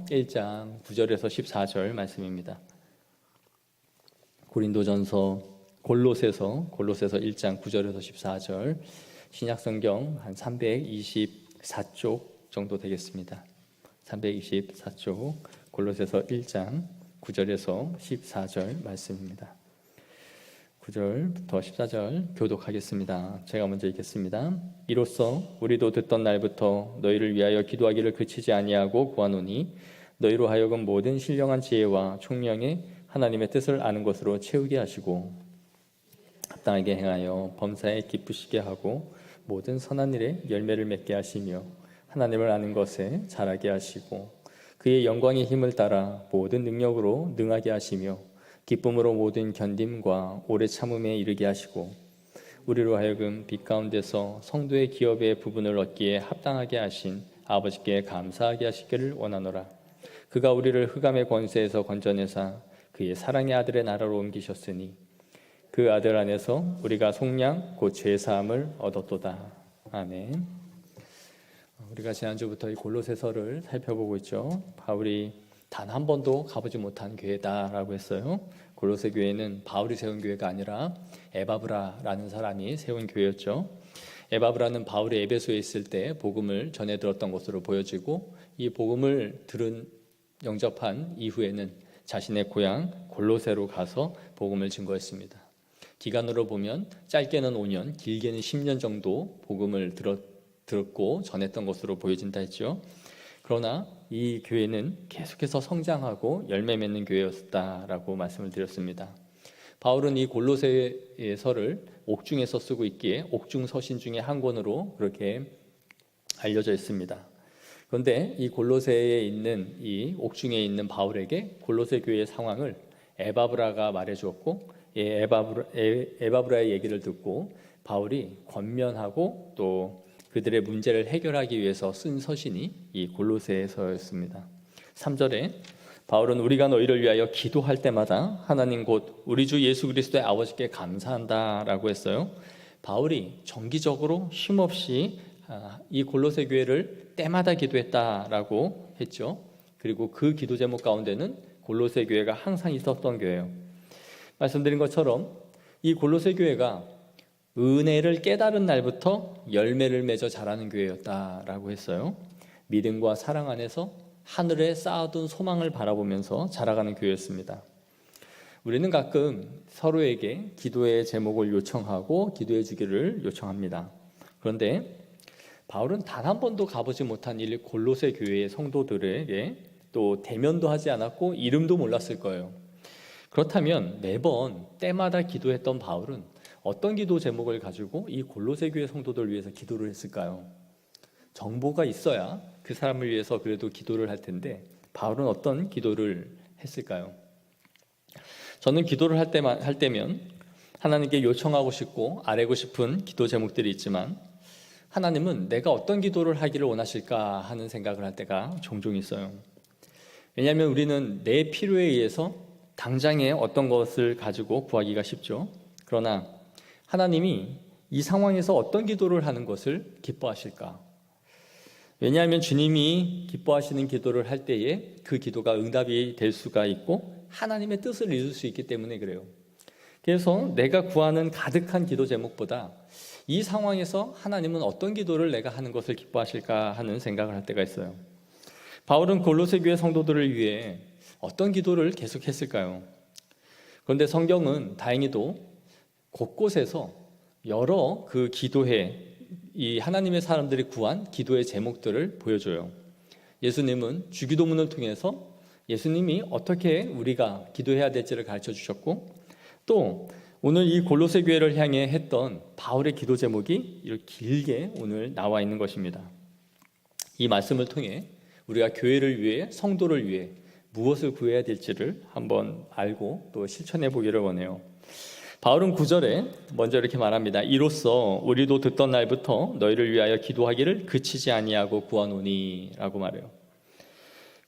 1장 9절에서 14절 말씀입니다. 골로새서 1장 9절에서 14절, 신약성경 한 324쪽 정도 되겠습니다. 324쪽, 골로새서 1장 9절에서 14절 말씀입니다. 9절부터 14절 교독하겠습니다. 제가 먼저 읽겠습니다. 이로써 우리도 듣던 날부터 너희를 위하여 기도하기를 그치지 아니하고 구하노니 너희로 하여금 모든 신령한 지혜와 총명에 하나님의 뜻을 아는 것으로 채우게 하시고 합당하게 행하여 범사에 기쁘시게 하고 모든 선한 일에 열매를 맺게 하시며 하나님을 아는 것에 자라게 하시고 그의 영광의 힘을 따라 모든 능력으로 능하게 하시며 기쁨으로 모든 견딤과 오래 참음에 이르게 하시고 우리로 하여금 빛 가운데서 성도의 기업의 부분을 얻기에 합당하게 하신 아버지께 감사하게 하시기를 원하노라. 그가 우리를 흑암의 권세에서 건져내사 그의 사랑의 아들의 나라로 옮기셨으니 그 아들 안에서 우리가 속량 곧 죄사함을 얻었도다. 아멘. 우리가 지난주부터 이 골로새서를 살펴보고 있죠. 바울이 단 한 번도 가보지 못한 교회다라고 했어요. 골로새 교회는 바울이 세운 교회가 아니라 에바브라라는 사람이 세운 교회였죠. 에바브라는 바울이 에베소에 있을 때 복음을 전해 들었던 것으로 보여지고 이 복음을 영접한 이후에는 자신의 고향 골로새로 가서 복음을 증거했습니다. 기간으로 보면 짧게는 5년, 길게는 10년 정도 복음을 들었고 전했던 것으로 보여진다 했죠. 그러나 이 교회는 계속해서 성장하고 열매 맺는 교회였다라고 말씀을 드렸습니다. 바울은 이 골로새서를 옥중에서 쓰고 있기에 옥중 서신 중에 한 권으로 그렇게 알려져 있습니다. 그런데 이 골로새에 있는 이 옥중에 있는 바울에게 골로새 교회의 상황을 에바브라가 말해주었고 에바브라의 얘기를 듣고 바울이 권면하고 또 그들의 문제를 해결하기 위해서 쓴 서신이 이 골로새서였습니다. 3절에 바울은 우리가 너희를 위하여 기도할 때마다 하나님 곧 우리 주 예수 그리스도의 아버지께 감사한다라고 했어요. 바울이 정기적으로 쉼없이 이 골로새 교회를 때마다 기도했다라고 했죠. 그리고 그 기도 제목 가운데는 골로새 교회가 항상 있었던 교회예요. 말씀드린 것처럼 이 골로새 교회가 은혜를 깨달은 날부터 열매를 맺어 자라는 교회였다라고 했어요. 믿음과 사랑 안에서 하늘에 쌓아둔 소망을 바라보면서 자라가는 교회였습니다. 우리는 가끔 서로에게 기도의 제목을 요청하고 기도해 주기를 요청합니다. 그런데 바울은 단 한 번도 가보지 못한 이 골로새 교회의 성도들에게 또 대면도 하지 않았고 이름도 몰랐을 거예요. 그렇다면 매번 때마다 기도했던 바울은 어떤 기도 제목을 가지고 이 골로새 교회 성도들을 위해서 기도를 했을까요? 정보가 있어야 그 사람을 위해서 그래도 기도를 할 텐데 바울은 어떤 기도를 했을까요? 저는 기도를 할 때면 하나님께 요청하고 싶고 아뢰고 싶은 기도 제목들이 있지만 하나님은 내가 어떤 기도를 하기를 원하실까 하는 생각을 할 때가 종종 있어요. 왜냐하면 우리는 내 필요에 의해서 당장에 어떤 것을 가지고 구하기가 쉽죠. 그러나 하나님이 이 상황에서 어떤 기도를 하는 것을 기뻐하실까? 왜냐하면 주님이 기뻐하시는 기도를 할 때에 그 기도가 응답이 될 수가 있고 하나님의 뜻을 이룰 수 있기 때문에 그래요. 그래서 내가 구하는 가득한 기도 제목보다 이 상황에서 하나님은 어떤 기도를 내가 하는 것을 기뻐하실까 하는 생각을 할 때가 있어요. 바울은 골로새 교회 성도들을 위해 어떤 기도를 계속했을까요? 그런데 성경은 다행히도 곳곳에서 여러 그 기도회, 이 하나님의 사람들이 구한 기도의 제목들을 보여줘요. 예수님은 주기도문을 통해서 예수님이 어떻게 우리가 기도해야 될지를 가르쳐 주셨고 또 오늘 이 골로새 교회를 향해 했던 바울의 기도 제목이 이렇게 길게 오늘 나와 있는 것입니다. 이 말씀을 통해 우리가 교회를 위해 성도를 위해 무엇을 구해야 될지를 한번 알고 또 실천해 보기를 원해요. 바울은 9절에 먼저 이렇게 말합니다. 이로써 우리도 듣던 날부터 너희를 위하여 기도하기를 그치지 아니하고 구하노니 라고 말해요.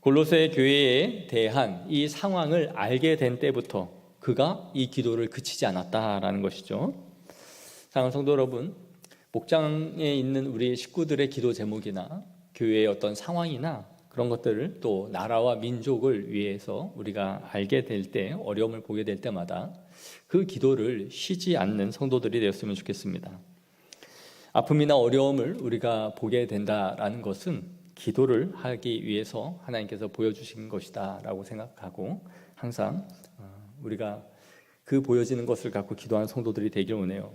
골로새 교회에 대한 이 상황을 알게 된 때부터 그가 이 기도를 그치지 않았다라는 것이죠. 사랑하는 성도 여러분, 목장에 있는 우리 식구들의 기도 제목이나 교회의 어떤 상황이나 그런 것들을 또 나라와 민족을 위해서 우리가 알게 될 때, 어려움을 보게 될 때마다 그 기도를 쉬지 않는 성도들이 되었으면 좋겠습니다. 아픔이나 어려움을 우리가 보게 된다라는 것은 기도를 하기 위해서 하나님께서 보여주신 것이다 라고 생각하고 항상 우리가 그 보여지는 것을 갖고 기도하는 성도들이 되기를 원해요.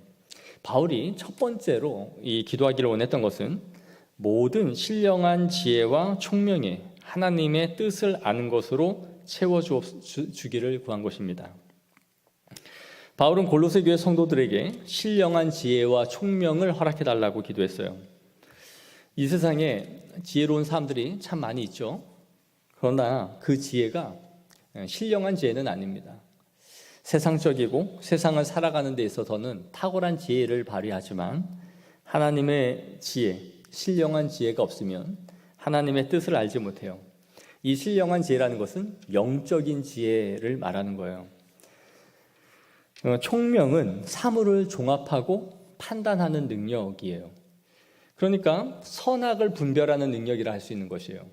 바울이 첫 번째로 이 기도하기를 원했던 것은 모든 신령한 지혜와 총명에 하나님의 뜻을 아는 것으로 채워주기를 구한 것입니다. 바울은 골로새 교회 성도들에게 신령한 지혜와 총명을 허락해달라고 기도했어요. 이 세상에 지혜로운 사람들이 참 많이 있죠. 그러나 그 지혜가 신령한 지혜는 아닙니다. 세상적이고 세상을 살아가는 데 있어서는 탁월한 지혜를 발휘하지만 하나님의 지혜, 신령한 지혜가 없으면 하나님의 뜻을 알지 못해요. 이 신령한 지혜라는 것은 영적인 지혜를 말하는 거예요. 총명은 사물을 종합하고 판단하는 능력이에요. 그러니까 선악을 분별하는 능력이라 할 수 있는 것이에요.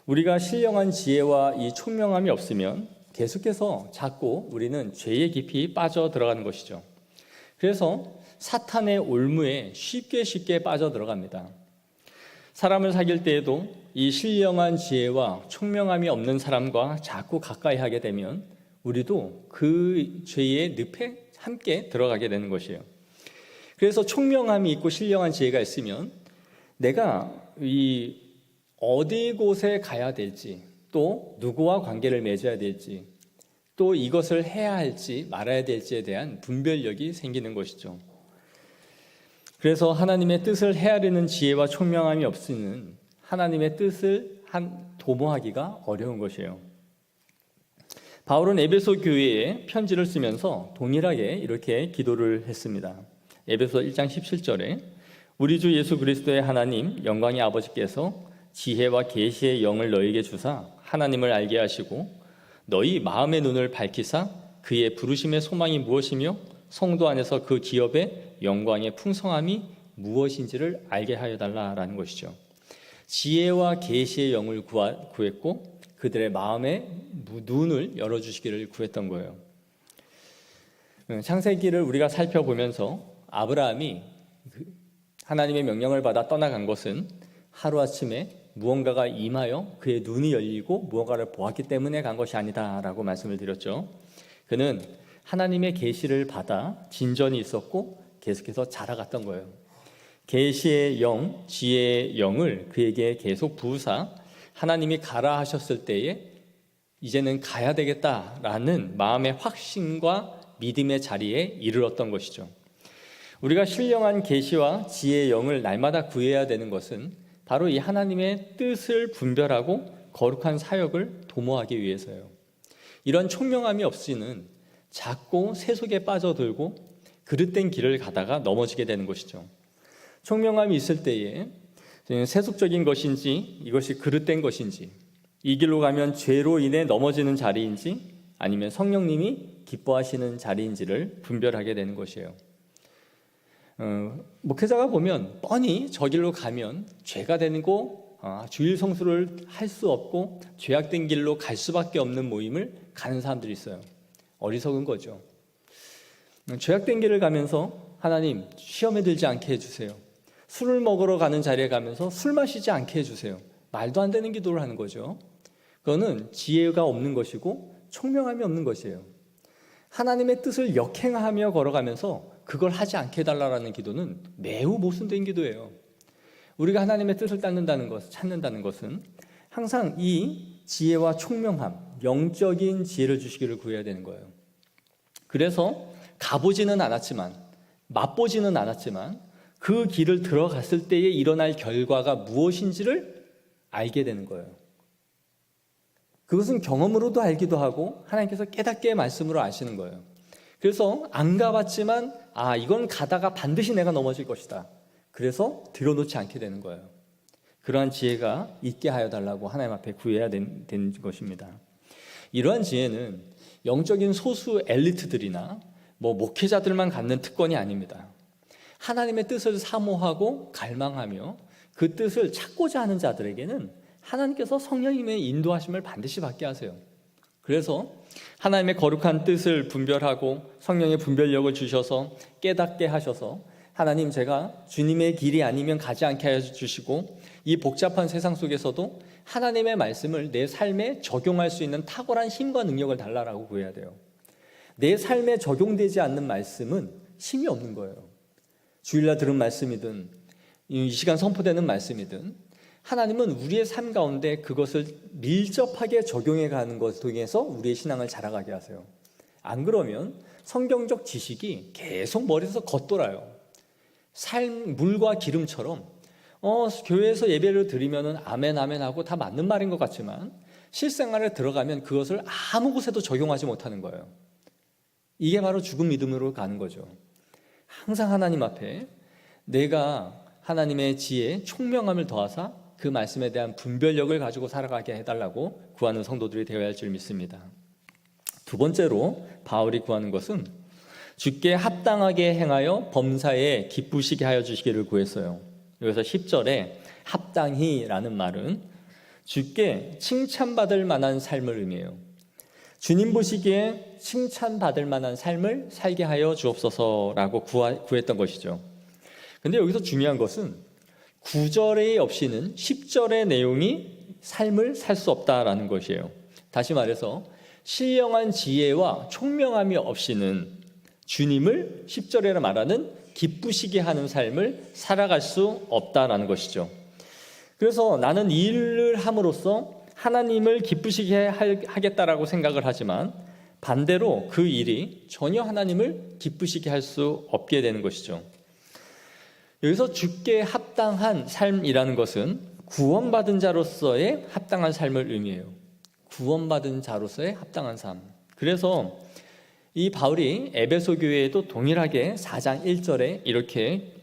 우리가 신령한 지혜와 이 총명함이 없으면 계속해서 자꾸 우리는 죄의 깊이 빠져 들어가는 것이죠. 그래서 사탄의 올무에 쉽게 빠져 들어갑니다. 사람을 사귈 때에도 이 신령한 지혜와 총명함이 없는 사람과 자꾸 가까이 하게 되면 우리도 그 죄의 늪에 함께 들어가게 되는 것이에요. 그래서 총명함이 있고 신령한 지혜가 있으면 내가 이 어디 곳에 가야 될지, 또 누구와 관계를 맺어야 될지, 또 이것을 해야 할지 말아야 될지에 대한 분별력이 생기는 것이죠. 그래서 하나님의 뜻을 헤아리는 지혜와 총명함이 없으면 하나님의 뜻을 도모하기가 어려운 것이에요. 바울은 에베소 교회에 편지를 쓰면서 동일하게 이렇게 기도를 했습니다. 에베소 1장 17절에 우리 주 예수 그리스도의 하나님 영광의 아버지께서 지혜와 계시의 영을 너희에게 주사 하나님을 알게 하시고 너희 마음의 눈을 밝히사 그의 부르심의 소망이 무엇이며 성도 안에서 그 기업의 영광의 풍성함이 무엇인지를 알게 하여 달라라는 것이죠. 지혜와 계시의 영을 구했고 그들의 마음의 눈을 열어주시기를 구했던 거예요. 창세기를 우리가 살펴보면서 아브라함이 하나님의 명령을 받아 떠나간 것은 하루아침에 무언가가 임하여 그의 눈이 열리고 무언가를 보았기 때문에 간 것이 아니다라고 말씀을 드렸죠. 그는 하나님의 계시를 받아 진전이 있었고 계속해서 자라갔던 거예요. 계시의 영, 지혜의 영을 그에게 계속 부으사 하나님이 가라 하셨을 때에 이제는 가야 되겠다라는 마음의 확신과 믿음의 자리에 이르렀던 것이죠. 우리가 신령한 계시와 지혜의 영을 날마다 구해야 되는 것은 바로 이 하나님의 뜻을 분별하고 거룩한 사역을 도모하기 위해서요. 이런 총명함이 없이는 자꾸 세속에 빠져들고 그릇된 길을 가다가 넘어지게 되는 것이죠. 총명함이 있을 때에 세속적인 것인지 이것이 그릇된 것인지 이 길로 가면 죄로 인해 넘어지는 자리인지 아니면 성령님이 기뻐하시는 자리인지를 분별하게 되는 것이에요. 목회자가 보면 뻔히 저 길로 가면 죄가 되고 주일 성수를 할 수 없고 죄악된 길로 갈 수밖에 없는 모임을 가는 사람들이 있어요. 어리석은 거죠. 죄악된 길을 가면서 하나님 시험에 들지 않게 해주세요. 술을 먹으러 가는 자리에 가면서 술 마시지 않게 해주세요. 말도 안 되는 기도를 하는 거죠. 그거는 지혜가 없는 것이고 총명함이 없는 것이에요. 하나님의 뜻을 역행하며 걸어가면서 그걸 하지 않게 해달라는 기도는 매우 모순된 기도예요. 우리가 하나님의 뜻을 찾는다는 것은 항상 이 지혜와 총명함, 영적인 지혜를 주시기를 구해야 되는 거예요. 그래서 가보지는 않았지만, 맛보지는 않았지만 그 길을 들어갔을 때에 일어날 결과가 무엇인지를 알게 되는 거예요. 그것은 경험으로도 알기도 하고 하나님께서 깨닫게 말씀으로 아시는 거예요. 그래서 안 가봤지만 이건 가다가 반드시 내가 넘어질 것이다. 그래서 들여놓지 않게 되는 거예요. 그러한 지혜가 있게 하여 달라고 하나님 앞에 구해야 되는 것입니다. 이러한 지혜는 영적인 소수 엘리트들이나 목회자들만 갖는 특권이 아닙니다. 하나님의 뜻을 사모하고 갈망하며 그 뜻을 찾고자 하는 자들에게는 하나님께서 성령님의 인도하심을 반드시 받게 하세요. 그래서 하나님의 거룩한 뜻을 분별하고 성령의 분별력을 주셔서 깨닫게 하셔서 하나님, 제가 주님의 길이 아니면 가지 않게 해주시고 이 복잡한 세상 속에서도 하나님의 말씀을 내 삶에 적용할 수 있는 탁월한 힘과 능력을 달라라고 구해야 돼요. 내 삶에 적용되지 않는 말씀은 힘이 없는 거예요. 주일날 들은 말씀이든 이 시간 선포되는 말씀이든 하나님은 우리의 삶 가운데 그것을 밀접하게 적용해 가는 것을 통해서 우리의 신앙을 자라가게 하세요. 안 그러면 성경적 지식이 계속 머리에서 겉돌아요. 삶, 물과 기름처럼 교회에서 예배를 드리면은 아멘 아멘 하고 다 맞는 말인 것 같지만 실생활에 들어가면 그것을 아무 곳에도 적용하지 못하는 거예요. 이게 바로 죽은 믿음으로 가는 거죠. 항상 하나님 앞에 내가 하나님의 지혜, 총명함을 더하사 그 말씀에 대한 분별력을 가지고 살아가게 해달라고 구하는 성도들이 되어야 할 줄 믿습니다. 두 번째로 바울이 구하는 것은 주께 합당하게 행하여 범사에 기쁘시게 하여 주시기를 구했어요. 여기서 10절에 합당히라는 말은 주께 칭찬받을 만한 삶을 의미해요. 주님 보시기에 칭찬받을 만한 삶을 살게 하여 주옵소서라고 구했던 것이죠. 근데 여기서 중요한 것은 9절에 없이는 10절의 내용이 삶을 살 수 없다라는 것이에요. 다시 말해서 신령한 지혜와 총명함이 없이는 주님을 10절에 말하는 기쁘시게 하는 삶을 살아갈 수 없다라는 것이죠. 그래서 나는 이 일을 함으로써 하나님을 기쁘시게 하겠다라고 생각을 하지만 반대로 그 일이 전혀 하나님을 기쁘시게 할 수 없게 되는 것이죠. 여기서 주께 합당한 삶이라는 것은 구원받은 자로서의 합당한 삶을 의미해요. 구원받은 자로서의 합당한 삶. 그래서 이 바울이 에베소 교회에도 동일하게 4장 1절에 이렇게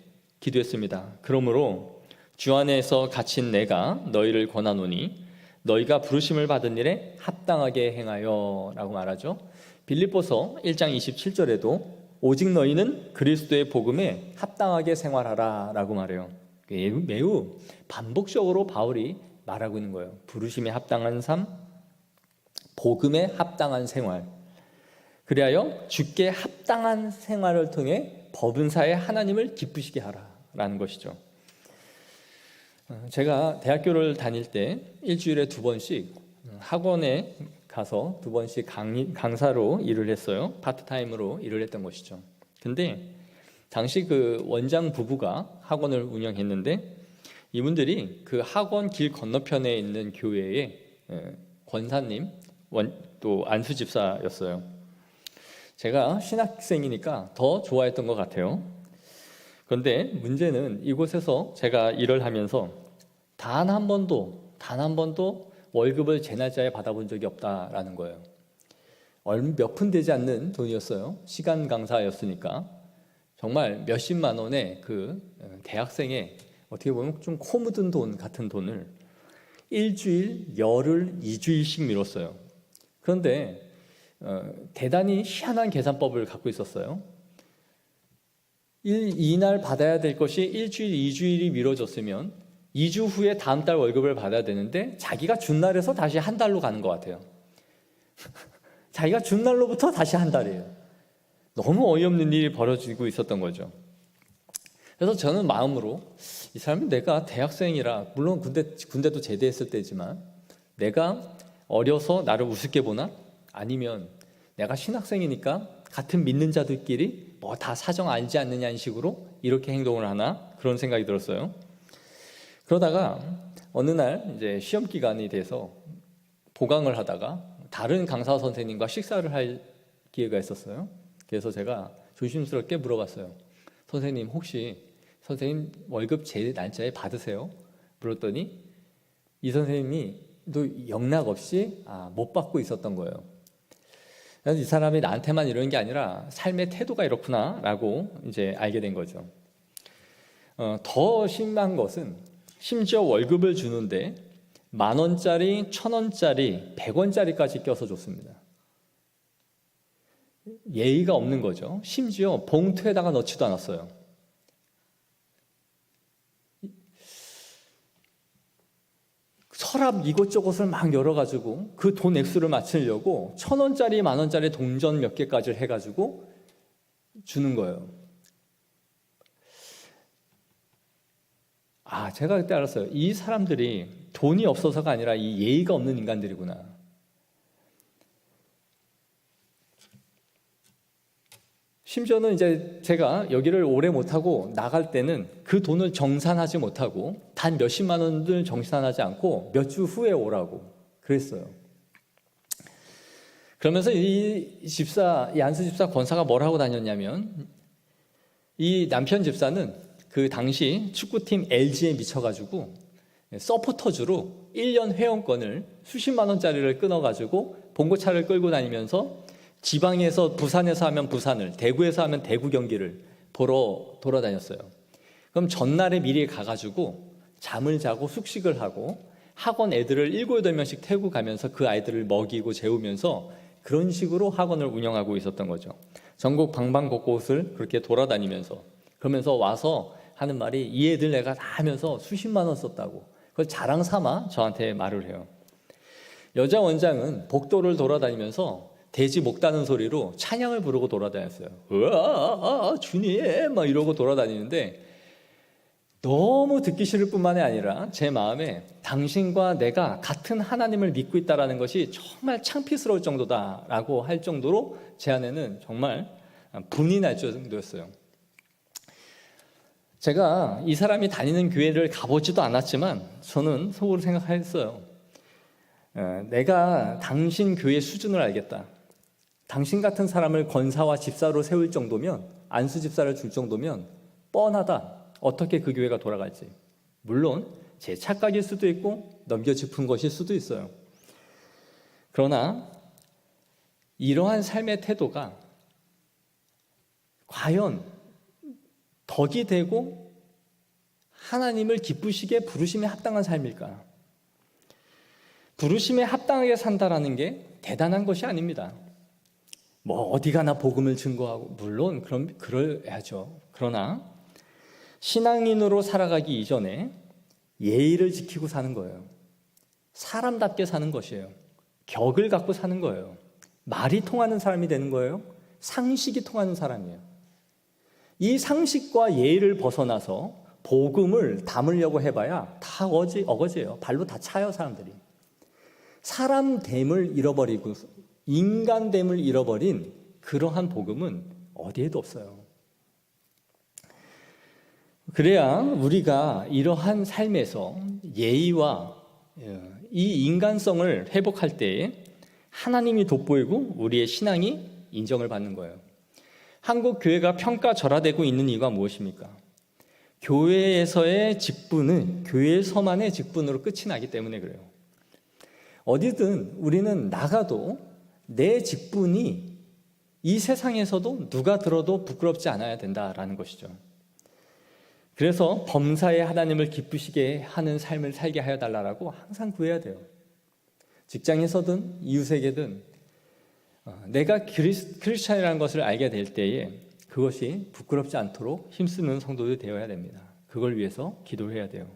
기도했습니다. 그러므로 주 안에서 갇힌 내가 너희를 권하노니 너희가 부르심을 받은 일에 합당하게 행하여 라고 말하죠. 빌립보서 1장 27절에도 오직 너희는 그리스도의 복음에 합당하게 생활하라 라고 말해요. 매우 반복적으로 바울이 말하고 있는 거예요. 부르심에 합당한 삶, 복음에 합당한 생활. 그리하여 주께 합당한 생활을 통해 법은사에 하나님을 기쁘시게 하라라는 것이죠. 제가 대학교를 다닐 때 일주일에 2번씩 학원에 가서 2번씩 강사로 일을 했어요. 파트타임으로 일을 했던 것이죠. 근데 당시 그 원장 부부가 학원을 운영했는데 이분들이 그 학원 길 건너편에 있는 교회의 권사님, 또 안수 집사였어요. 제가 신학생이니까 더 좋아했던 것 같아요. 그런데 문제는 이곳에서 제가 일을 하면서 단 한 번도 월급을 제 날짜에 받아본 적이 없다라는 거예요. 몇 푼 되지 않는 돈이었어요. 시간 강사였으니까. 정말 몇십만 원의 그 대학생의 어떻게 보면 좀 코 묻은 돈 같은 돈을 일주일, 열흘, 2주일씩 미뤘어요. 그런데 대단히 희한한 계산법을 갖고 있었어요. 이날 받아야 될 것이 일주일, 2주일이 미뤄졌으면 2주 후에 다음 달 월급을 받아야 되는데 자기가 준 날에서 다시 한 달로 가는 것 같아요. 자기가 준 날로부터 다시 한 달이에요. 너무 어이없는 일이 벌어지고 있었던 거죠. 그래서 저는 마음으로 이 사람은 내가 대학생이라, 물론 군대도 제대했을 때지만 내가 어려서 나를 우습게 보나? 아니면 내가 신학생이니까 같은 믿는 자들끼리 뭐 다 사정 알지 않느냐는 식으로 이렇게 행동을 하나? 그런 생각이 들었어요. 그러다가 어느 날 이제 시험 기간이 돼서 보강을 하다가 다른 강사 선생님과 식사를 할 기회가 있었어요. 그래서 제가 조심스럽게 물어봤어요. 선생님, 혹시 선생님 월급 제 날짜에 받으세요? 물었더니 이 선생님이 또 영락 없이 못 받고 있었던 거예요. 그래서 이 사람이 나한테만 이런 게 아니라 삶의 태도가 이렇구나라고 이제 알게 된 거죠. 더 심한 것은 심지어 월급을 주는데 10,000원짜리, 1,000원짜리, 100원짜리까지 껴서 줬습니다. 예의가 없는 거죠. 심지어 봉투에다가 넣지도 않았어요. 서랍 이곳저곳을 막 열어가지고 그 돈 액수를 맞추려고 1,000원짜리, 10,000원짜리 동전 몇 개까지 해가지고 주는 거예요. 제가 그때 알았어요. 이 사람들이 돈이 없어서가 아니라 이 예의가 없는 인간들이구나. 심지어는 이제 제가 여기를 오래 못하고 나갈 때는 그 돈을 정산하지 못하고 단 몇십만 원을 정산하지 않고 몇 주 후에 오라고 그랬어요. 그러면서 이 안수 집사 권사가 뭘 하고 다녔냐면, 이 남편 집사는 그 당시 축구팀 LG에 미쳐가지고 서포터즈로 1년 회원권을 수십만 원짜리를 끊어가지고 봉고차를 끌고 다니면서 지방에서, 부산에서 하면 부산을, 대구에서 하면 대구 경기를 보러 돌아다녔어요. 그럼 전날에 미리 가가지고 잠을 자고 숙식을 하고 학원 애들을 7, 8명씩 태우고 가면서 그 아이들을 먹이고 재우면서 그런 식으로 학원을 운영하고 있었던 거죠. 전국 방방곳곳을 그렇게 돌아다니면서, 그러면서 와서 하는 말이, 이 애들 내가 다 하면서 수십만 원 썼다고. 그걸 자랑 삼아 저한테 말을 해요. 여자 원장은 복도를 돌아다니면서 돼지 목 따는 소리로 찬양을 부르고 돌아다녔어요. 으아, 주님 막 이러고 돌아다니는데, 너무 듣기 싫을 뿐만이 아니라 제 마음에 당신과 내가 같은 하나님을 믿고 있다는 것이 정말 창피스러울 정도다라고 할 정도로 제 안에는 정말 분이 날 정도였어요. 제가 이 사람이 다니는 교회를 가보지도 않았지만 저는 속으로 생각했어요. 내가 당신 교회 수준을 알겠다. 당신 같은 사람을 권사와 집사로 세울 정도면, 안수 집사를 줄 정도면 뻔하다. 어떻게 그 교회가 돌아갈지. 물론 제 착각일 수도 있고 넘겨짚은 것일 수도 있어요. 그러나 이러한 삶의 태도가 과연 덕이 되고 하나님을 기쁘시게 부르심에 합당한 삶일까? 부르심에 합당하게 산다라는 게 대단한 것이 아닙니다. 뭐 어디 가나 복음을 증거하고, 물론 그래야죠. 그러나 신앙인으로 살아가기 이전에 예의를 지키고 사는 거예요. 사람답게 사는 것이에요. 격을 갖고 사는 거예요. 말이 통하는 사람이 되는 거예요. 상식이 통하는 사람이에요. 이 상식과 예의를 벗어나서 복음을 담으려고 해봐야 다 어거지예요. 발로 다 차요, 사람들이. 사람됨을 잃어버리고 인간됨을 잃어버린 그러한 복음은 어디에도 없어요. 그래야 우리가 이러한 삶에서 예의와 이 인간성을 회복할 때에 하나님이 돋보이고 우리의 신앙이 인정을 받는 거예요. 한국 교회가 평가절하되고 있는 이유가 무엇입니까? 교회에서의 직분은 교회에서만의 직분으로 끝이 나기 때문에 그래요. 어디든 우리는 나가도 내 직분이 이 세상에서도 누가 들어도 부끄럽지 않아야 된다라는 것이죠. 그래서 범사에 하나님을 기쁘시게 하는 삶을 살게 하여 달라고 항상 구해야 돼요. 직장에서든 이웃에게든 내가 크리스찬이라는 것을 알게 될 때에 그것이 부끄럽지 않도록 힘쓰는 성도들이 되어야 됩니다. 그걸 위해서 기도해야 돼요.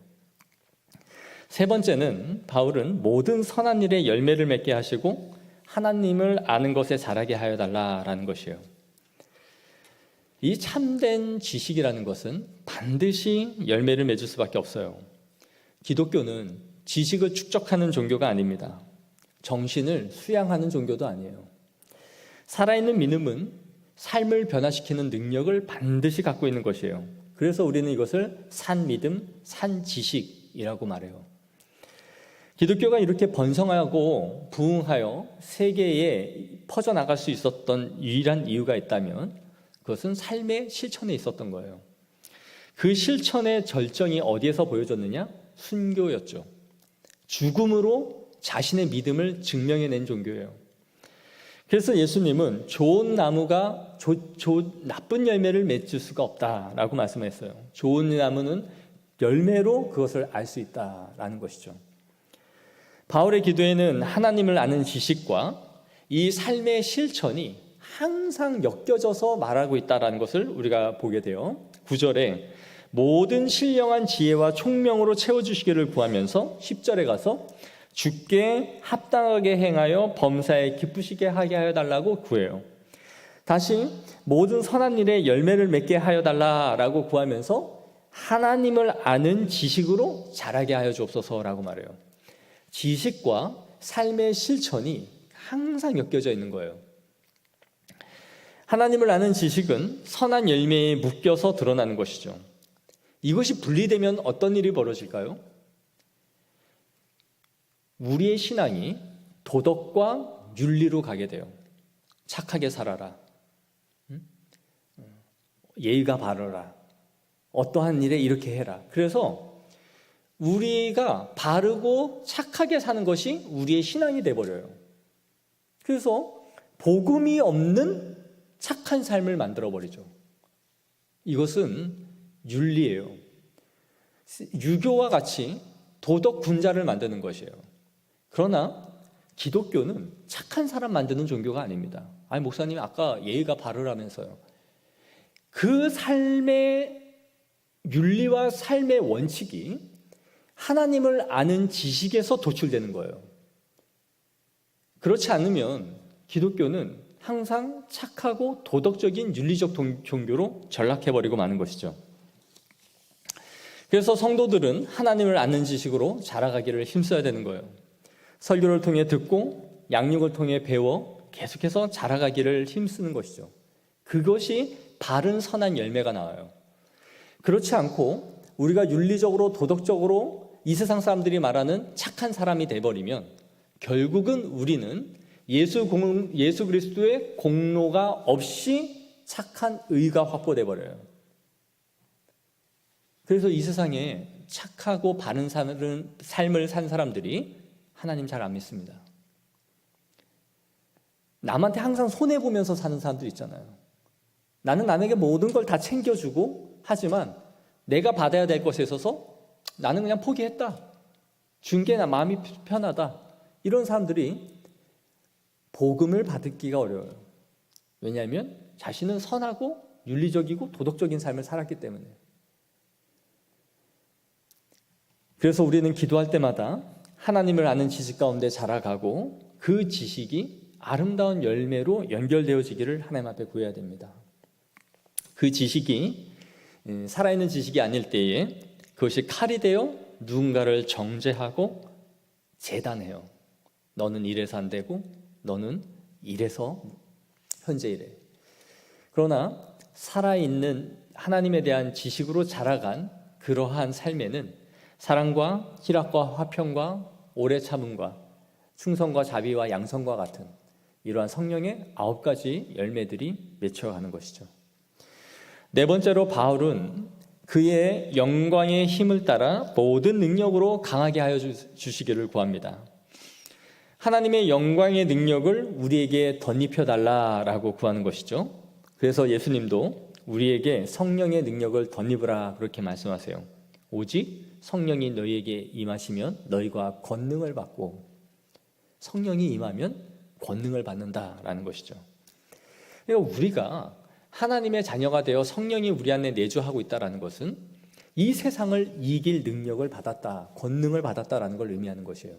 세 번째는, 바울은 모든 선한 일에 열매를 맺게 하시고 하나님을 아는 것에 자라게 하여 달라라는 것이에요. 이 참된 지식이라는 것은 반드시 열매를 맺을 수밖에 없어요. 기독교는 지식을 축적하는 종교가 아닙니다. 정신을 수양하는 종교도 아니에요. 살아있는 믿음은 삶을 변화시키는 능력을 반드시 갖고 있는 것이에요. 그래서 우리는 이것을 산 믿음, 산 지식이라고 말해요. 기독교가 이렇게 번성하고 부흥하여 세계에 퍼져나갈 수 있었던 유일한 이유가 있다면 그것은 삶의 실천에 있었던 거예요. 그 실천의 절정이 어디에서 보여졌느냐? 순교였죠. 죽음으로 자신의 믿음을 증명해낸 종교예요. 그래서 예수님은 좋은 나무가 나쁜 열매를 맺을 수가 없다라고 말씀했어요. 좋은 나무는 열매로 그것을 알 수 있다라는 것이죠. 바울의 기도에는 하나님을 아는 지식과 이 삶의 실천이 항상 엮여져서 말하고 있다는 것을 우리가 보게 돼요. 9절에 모든 신령한 지혜와 총명으로 채워주시기를 구하면서 10절에 가서 주께 합당하게 행하여 범사에 기쁘시게 하게 하여 달라고 구해요. 다시 모든 선한 일에 열매를 맺게 하여 달라고 구하면서 하나님을 아는 지식으로 자라게 하여 주옵소서라고 말해요. 지식과 삶의 실천이 항상 엮여져 있는 거예요. 하나님을 아는 지식은 선한 열매에 묶여서 드러나는 것이죠. 이것이 분리되면 어떤 일이 벌어질까요? 우리의 신앙이 도덕과 윤리로 가게 돼요. 착하게 살아라. 예의가 바르라. 어떠한 일에 이렇게 해라. 그래서 우리가 바르고 착하게 사는 것이 우리의 신앙이 돼버려요. 그래서 복음이 없는 착한 삶을 만들어버리죠. 이것은 윤리예요. 유교와 같이 도덕 군자를 만드는 것이에요. 그러나 기독교는 착한 사람 만드는 종교가 아닙니다. 아니 목사님 아까 예의가 바르라면서요. 그 삶의 윤리와 삶의 원칙이 하나님을 아는 지식에서 도출되는 거예요. 그렇지 않으면 기독교는 항상 착하고 도덕적인 윤리적 종교로 전락해버리고 마는 것이죠. 그래서 성도들은 하나님을 아는 지식으로 자라가기를 힘써야 되는 거예요. 설교를 통해 듣고 양육을 통해 배워 계속해서 자라가기를 힘쓰는 것이죠. 그것이 바른 선한 열매가 나와요. 그렇지 않고 우리가 윤리적으로 도덕적으로 이 세상 사람들이 말하는 착한 사람이 돼버리면 결국은 우리는 예수 그리스도의 공로가 없이 착한 의가 확보돼 버려요. 그래서 이 세상에 착하고 바른 삶을 산 사람들이 하나님 잘 안 믿습니다. 남한테 항상 손해보면서 사는 사람들 있잖아요. 나는 남에게 모든 걸 다 챙겨주고 하지만 내가 받아야 될 것에 있어서 나는 그냥 포기했다. 준 게 나 마음이 편하다. 이런 사람들이 복음을 받기가 어려워요. 왜냐하면 자신은 선하고 윤리적이고 도덕적인 삶을 살았기 때문에. 그래서 우리는 기도할 때마다 하나님을 아는 지식 가운데 자라가고 그 지식이 아름다운 열매로 연결되어지기를 하나님 앞에 구해야 됩니다. 그 지식이 살아있는 지식이 아닐 때에 그것이 칼이 되어 누군가를 정죄하고 재단해요. 너는 이래서 안 되고 너는 이래서 현재 이래. 그러나 살아있는 하나님에 대한 지식으로 자라간 그러한 삶에는 사랑과 희락과 화평과 오래 참음과 충성과 자비와 양선과 같은 이러한 성령의 9가지 열매들이 맺혀가는 것이죠. 네 번째로 바울은 그의 영광의 힘을 따라 모든 능력으로 강하게 하여 주시기를 구합니다. 하나님의 영광의 능력을 우리에게 덧입혀달라라고 구하는 것이죠. 그래서 예수님도 우리에게 성령의 능력을 덧입으라 그렇게 말씀하세요. 오직 성령이 너희에게 임하시면 너희가 권능을 받고, 성령이 임하면 권능을 받는다라는 것이죠. 그러니까 우리가 하나님의 자녀가 되어 성령이 우리 안에 내주하고 있다는 것은 이 세상을 이길 능력을 받았다, 권능을 받았다라는 걸 의미하는 것이에요.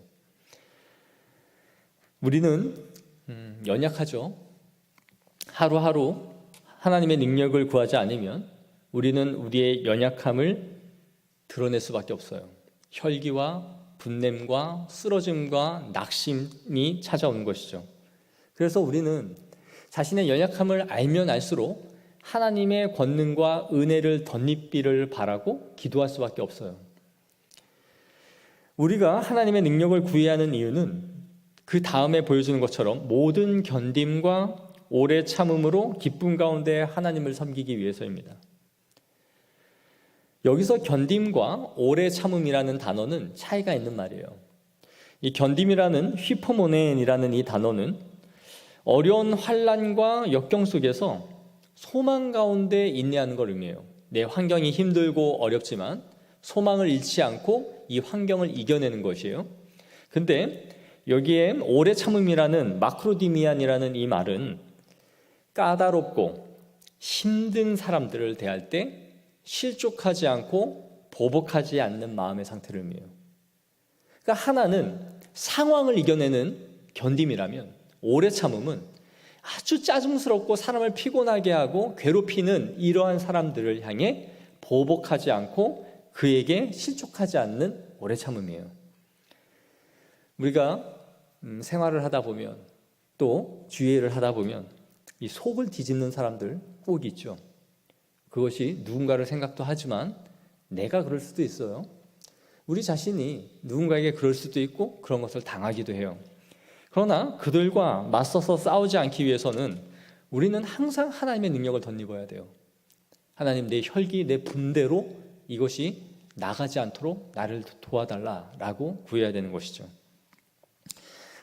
우리는 연약하죠. 하루하루 하나님의 능력을 구하지 않으면 우리는 우리의 연약함을 드러낼 수밖에 없어요. 혈기와 분냄과 쓰러짐과 낙심이 찾아오는 것이죠. 그래서 우리는 자신의 연약함을 알면 알수록 하나님의 권능과 은혜를 덧입기를 바라고 기도할 수밖에 없어요. 우리가 하나님의 능력을 구해야 하는 이유는 그 다음에 보여주는 것처럼 모든 견딤과 오래 참음으로 기쁨 가운데 하나님을 섬기기 위해서입니다. 여기서 견딤과 오래 참음이라는 단어는 차이가 있는 말이에요. 이 견딤이라는 휘포모넨이라는 이 단어는 어려운 환난과 역경 속에서 소망 가운데 인내하는 걸 의미해요. 내 환경이 힘들고 어렵지만 소망을 잃지 않고 이 환경을 이겨내는 것이에요. 근데 여기에 오래 참음이라는 마크로디미안이라는 이 말은 까다롭고 힘든 사람들을 대할 때 실족하지 않고 보복하지 않는 마음의 상태를 의미해요. 그러니까 하나는 상황을 이겨내는 견딤이라면, 오래 참음은 아주 짜증스럽고 사람을 피곤하게 하고 괴롭히는 이러한 사람들을 향해 보복하지 않고 그에게 실족하지 않는 오래 참음이에요. 우리가 생활을 하다 보면, 또 주의를 하다 보면 이 속을 뒤집는 사람들 꼭 있죠. 그것이 누군가를 생각도 하지만 내가 그럴 수도 있어요. 우리 자신이 누군가에게 그럴 수도 있고 그런 것을 당하기도 해요. 그러나 그들과 맞서서 싸우지 않기 위해서는 우리는 항상 하나님의 능력을 덧입어야 돼요. 하나님, 내 혈기, 내 분대로 이것이 나가지 않도록 나를 도와달라라고 구해야 되는 것이죠.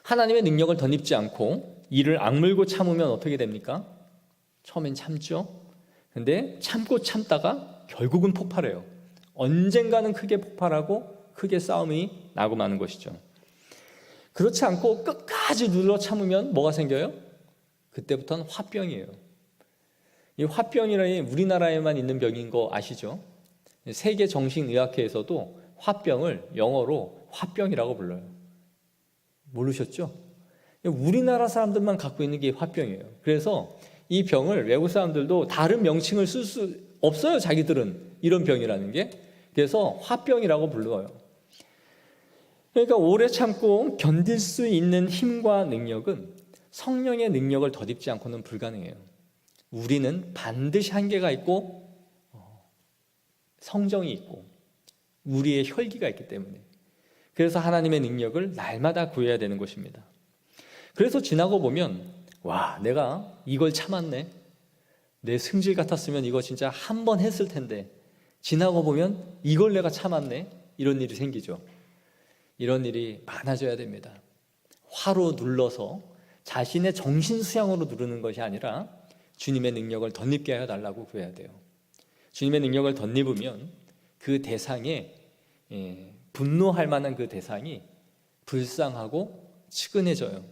하나님의 능력을 덧입지 않고 이를 악물고 참으면 어떻게 됩니까? 처음엔 참죠. 근데 참고 참다가 결국은 폭발해요. 언젠가는 크게 폭발하고 크게 싸움이 나고 마는 것이죠. 그렇지 않고 끝까지 눌러 참으면 뭐가 생겨요? 그때부터는 화병이에요. 이 화병이라니 우리나라에만 있는 병인 거 아시죠? 세계 정신의학회에서도 화병을 영어로 화병이라고 불러요. 모르셨죠? 우리나라 사람들만 갖고 있는 게 화병이에요. 그래서 이 병을 외국 사람들도 다른 명칭을 쓸 수 없어요. 자기들은 이런 병이라는 게. 그래서 화병이라고 불러요. 그러니까 오래 참고 견딜 수 있는 힘과 능력은 성령의 능력을 덧입지 않고는 불가능해요. 우리는 반드시 한계가 있고 성정이 있고 우리의 혈기가 있기 때문에, 그래서 하나님의 능력을 날마다 구해야 되는 것입니다. 그래서 지나고 보면 와, 내가 이걸 참았네, 내 승질 같았으면 이거 진짜 한 번 했을 텐데 지나고 보면 이걸 내가 참았네, 이런 일이 생기죠. 이런 일이 많아져야 됩니다. 화로 눌러서 자신의 정신 수양으로 누르는 것이 아니라 주님의 능력을 덧입게 해달라고 구해야 돼요. 주님의 능력을 덧입으면 그 대상에 분노할 만한 그 대상이 불쌍하고 측은해져요.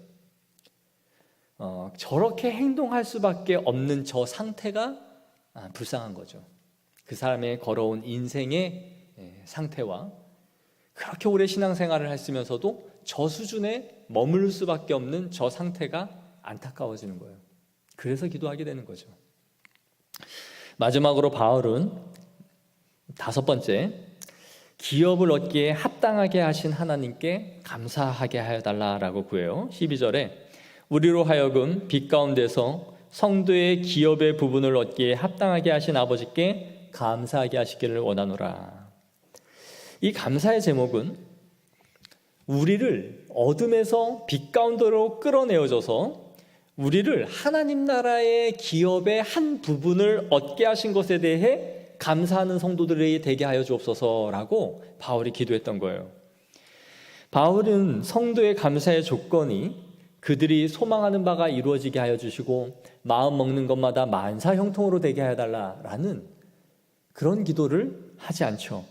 저렇게 행동할 수밖에 없는 저 상태가 불쌍한 거죠. 그 사람의 걸어온 인생의 상태와 그렇게 오래 신앙생활을 했으면서도 저 수준에 머물 수밖에 없는 저 상태가 안타까워지는 거예요. 그래서 기도하게 되는 거죠. 마지막으로 바울은 5번째, 기업을 얻기에 합당하게 하신 하나님께 감사하게 하여 달라라고 구해요. 12절에 우리로 하여금 빛 가운데서 성도의 기업의 부분을 얻기에 합당하게 하신 아버지께 감사하게 하시기를 원하노라. 이 감사의 제목은 우리를 어둠에서 빛 가운데로 끌어내어줘서 우리를 하나님 나라의 기업의 한 부분을 얻게 하신 것에 대해 감사하는 성도들이 되게 하여 주옵소서라고 바울이 기도했던 거예요. 바울은 성도의 감사의 조건이 그들이 소망하는 바가 이루어지게 하여 주시고 마음 먹는 것마다 만사 형통으로 되게 하여 달라라는 그런 기도를 하지 않죠.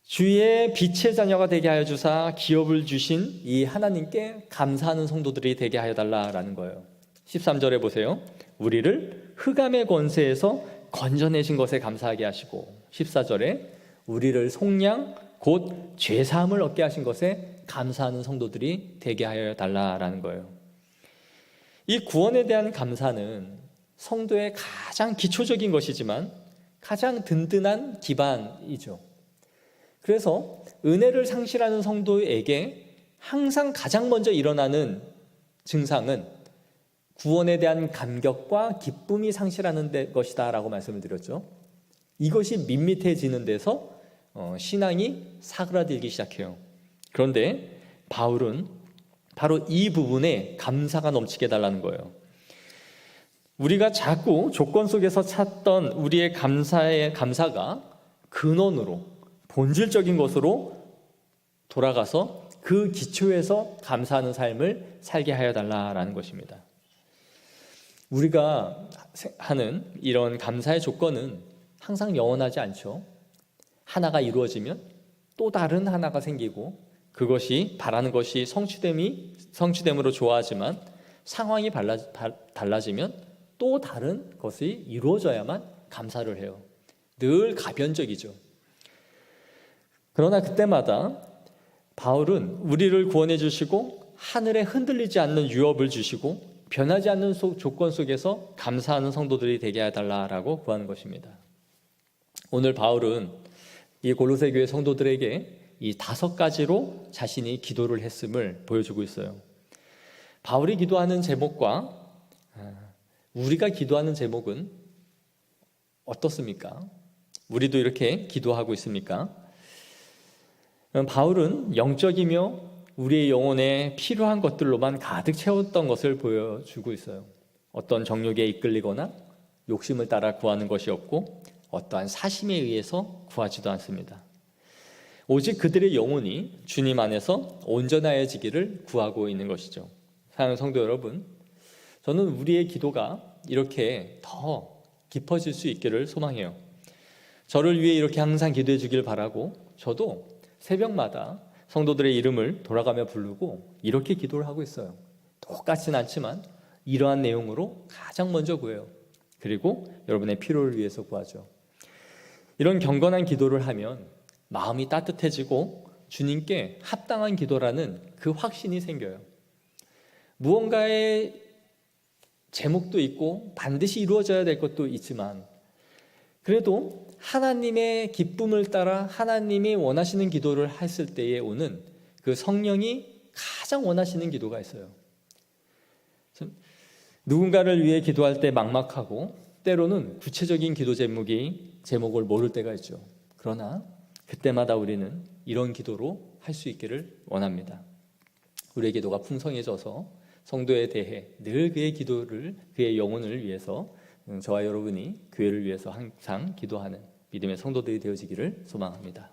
주의 빛의 자녀가 되게 하여 주사 기업을 주신 이 하나님께 감사하는 성도들이 되게 하여 달라라는 거예요. 13절에 보세요. 우리를 흑암의 권세에서 건져내신 것에 감사하게 하시고, 14절에 우리를 속량 곧 죄사함을 얻게 하신 것에 감사하는 성도들이 되게 하여 달라라는 거예요. 이 구원에 대한 감사는 성도의 가장 기초적인 것이지만 가장 든든한 기반이죠. 그래서 은혜를 상실하는 성도에게 항상 가장 먼저 일어나는 증상은 구원에 대한 감격과 기쁨이 상실하는 것이다 라고 말씀을 드렸죠. 이것이 밋밋해지는 데서 신앙이 사그라들기 시작해요. 그런데 바울은 바로 이 부분에 감사가 넘치게 해달라는 거예요. 우리가 자꾸 조건 속에서 찾던 우리의 감사가 근원으로, 본질적인 것으로 돌아가서 그 기초에서 감사하는 삶을 살게 하여 달라라는 것입니다. 우리가 하는 이런 감사의 조건은 항상 영원하지 않죠. 하나가 이루어지면 또 다른 하나가 생기고, 그것이 바라는 것이 성취됨으로 좋아하지만 상황이 달라지면 또 다른 것이 이루어져야만 감사를 해요. 늘 가변적이죠. 그러나 그때마다 바울은 우리를 구원해 주시고 하늘에 흔들리지 않는 유업을 주시고 변하지 않는 조건 속에서 감사하는 성도들이 되게 해달라라고 구하는 것입니다. 오늘 바울은 이 골로새 교회 성도들에게 이 5가지로 자신이 기도를 했음을 보여주고 있어요. 바울이 기도하는 제목과 우리가 기도하는 제목은 어떻습니까? 우리도 이렇게 기도하고 있습니까? 바울은 영적이며 우리의 영혼에 필요한 것들로만 가득 채웠던 것을 보여주고 있어요. 어떤 정욕에 이끌리거나 욕심을 따라 구하는 것이 없고 어떠한 사심에 의해서 구하지도 않습니다. 오직 그들의 영혼이 주님 안에서 온전하여지기를 구하고 있는 것이죠. 사랑하는 성도 여러분, 저는 우리의 기도가 이렇게 더 깊어질 수 있기를 소망해요. 저를 위해 이렇게 항상 기도해 주길 바라고 저도 새벽마다 성도들의 이름을 돌아가며 부르고 이렇게 기도를 하고 있어요. 똑같진 않지만 이러한 내용으로 가장 먼저 구해요. 그리고 여러분의 필요를 위해서 구하죠. 이런 경건한 기도를 하면 마음이 따뜻해지고 주님께 합당한 기도라는 그 확신이 생겨요. 무언가의 제목도 있고 반드시 이루어져야 될 것도 있지만 그래도 하나님의 기쁨을 따라 하나님이 원하시는 기도를 했을 때에 오는 그 성령이 가장 원하시는 기도가 있어요. 누군가를 위해 기도할 때 막막하고 때로는 구체적인 기도 제목을 모를 때가 있죠. 그러나 그때마다 우리는 이런 기도로 할 수 있기를 원합니다. 우리의 기도가 풍성해져서 성도에 대해 늘 그의 기도를, 그의 영혼을 위해서 저와 여러분이 교회를 위해서 항상 기도하는 믿음의 성도들이 되어지기를 소망합니다.